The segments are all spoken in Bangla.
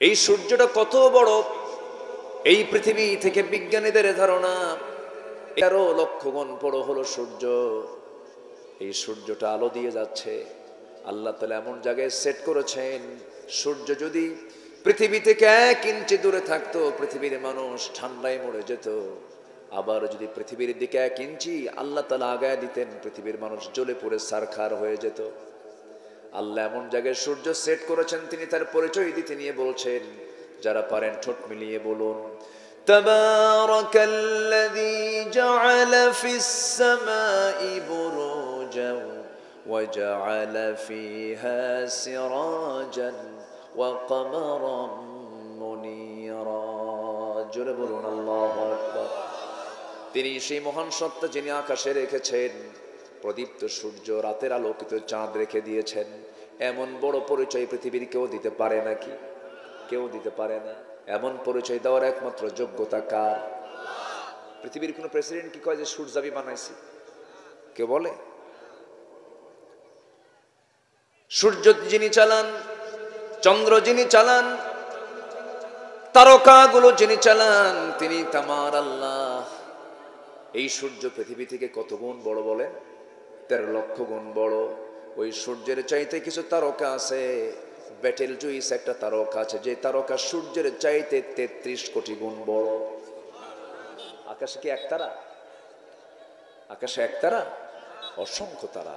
এই সূর্যটা কত বড়, এই পৃথিবী থেকে বিজ্ঞানীদের ধারণা 11 লক্ষ গুণ বড় হলো সূর্য। এই সূর্যটা আলো দিয়ে যাচ্ছে, আল্লাহ তাআলা এমন জায়গায় সেট করেছেন, সূর্য যদি পৃথিবী থেকে 1 ইঞ্চি দূরে থাকতো, পৃথিবীর মানুষ ঠান্ডায় মরে যেত। আবার যদি পৃথিবীর দিকে 1 ইঞ্চি আল্লাহ তাআলা আগায় দিতেন, পৃথিবীর মানুষ জ্বলে পুড়ে ছারখার হয়ে যেত। আল্লাহ এমন জায়গায় সূর্য সেট করেছেন, তিনি তার পরিচয় দিতে নিয়ে বলছেন, যারা পারেন ঠোঁট মিলিয়ে বলুন, তাবারাকাল্লাযী জাআলা ফিস সামাই বুরুজান ওয়া জাআলা ফিহা সিরাজান ওয়া কমারান মুনীরা। জোরে বলুন আল্লাহু আকবার। তিনি সেই মহান সত্তা যিনি আকাশে রেখেছেন প্রদীপ্ত সূর্য, রাতের আলোকিত চাঁদ রেখে দিয়েছেন। এমন বড় পরিচয় পৃথিবীর কেউ দিতে পারে নাকি? কেউ দিতে পারে না। এমন পরিচয় দেওয়ার একমাত্র যোগ্যতা কার? পৃথিবীর কোন প্রেসিডেন্ট কি কয় যে সূর্য আমি বানাইছি? কেউ বলে? সূর্য যিনি চালান, চন্দ্র যিনি চালান, তারকাগুলো যিনি চালান, তিনি তামার আল্লাহ। এই সূর্য পৃথিবী থেকে কত গুণ বড় বলেন? 13 লক্ষ গুণ বড়। ওই সূর্যের চাইতে কিছু তারকা আছে, বেটেল জুইস একটা তারকা আছে, যে তারকা সূর্যের চাইতে 33 কোটি গুণ বড়। আকাশে কি এক তারা? আকাশে এক তারা? অসংখ্য তারা।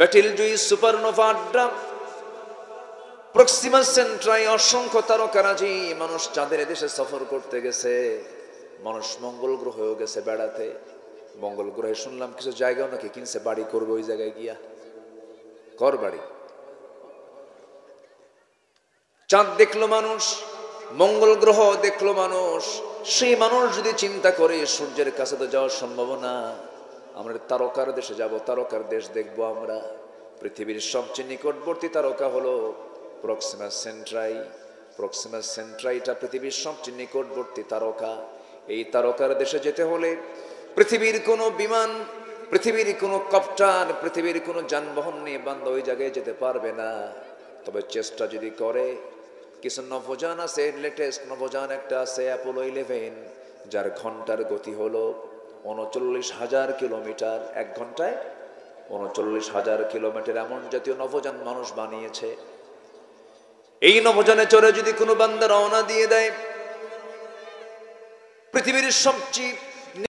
বেটেল জুইস, সুপারনোভা, প্রক্সিমা সেন্ট্রাই, অসংখ্য তারকারাজি। মানুষ চাঁদের দেশে সফর করতে গেছে, মানুষ মঙ্গল গ্রহেও গেছে বেড়াতে। মঙ্গল গ্রহে শুনলাম কিছু জায়গাও নাকি কিনছে, বাড়ি করবে ওই জায়গায় গিয়া। ঘর বাড়ি। চাঁদ দেখলো মানুষ, মঙ্গল গ্রহ দেখলো মানুষ। সেই মানুষ যদি চিন্তা করে সূর্যের কাছে তো যাওয়ার সম্ভাবনা, আমরা তারকার দেশে যাব, তারকার দেশ দেখবো আমরা। পৃথিবীর সবচেয়ে নিকটবর্তী তারকা হলো প্রক্সিমা সেন্ট্রাই। প্রক্সিমা সেন্ট্রাইটা পৃথিবীর সবচেয়ে নিকটবর্তী তারকা। এই তারকার দেশে যেতে হলে পৃথিবীর কোনো বিমান, পৃথিবীর কোনো কপ্টার, পৃথিবীর কোনো যানবাহন নিয়ে বান্দা ওই জায়গায় যেতে পারবে না। তবে চেষ্টা যদি করে, কিছু নভোযান আছে, লেটেস্ট নভোযান একটা আছে অ্যাপোলো 11, যার ঘন্টার গতি হলো 39,000 কিলোমিটার। 1 ঘন্টায় 39,000 কিলোমিটার। এমন জাতীয় নভোযান মানুষ বানিয়েছে। এই নভোযানে চড়ে যদি কোনো বান্দা রওনা দিয়ে দেয়, পৃথিবীর সবচেয়ে